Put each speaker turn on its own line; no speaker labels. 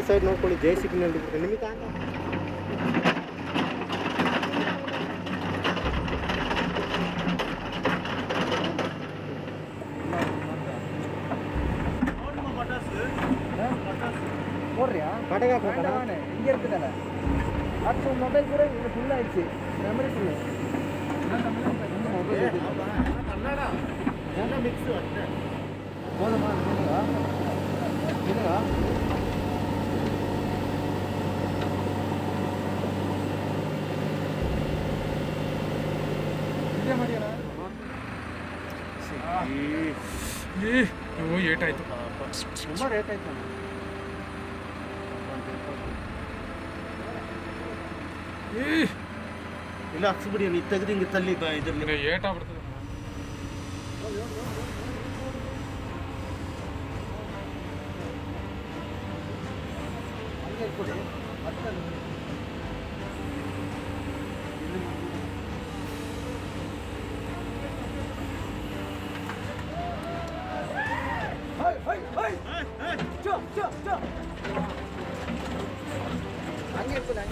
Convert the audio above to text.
Side ನೋಡ್ಕೊಳ್ಳಿ, JCB ನಲ್ಲಿ ನಿಮಗೆ
படகா போட்டானே இங்கே இருக்குதானே அடுத்த மொபைல் கூட இங்கே ஃபுல் ஆயிடுச்சு, memory full. Mobile Kannada mix போதுமா இல்லைங்களா ಇದೇ ಮಾಡಿಯಲ್ಲ ಏಟಾಯ್ತು, ತುಂಬ ರೇಟ್ ಆಯ್ತು.
ಇಲ್ಲ ಹಾಕ್ಸ್ಬಿಡಿ, ನೀವು ತೆಗೆದು ಹಿಂಗೆ ತಲ್ಲಿ ಇದ್ರಲ್ಲಿ
ಏಟಾಗ್ಬಿಡ್ತದೆ.
ಹಂಗೆ ಕೊಡಿ ಮತ್ತೆ ಹಂಗೆ ಇರ್ತದೆ.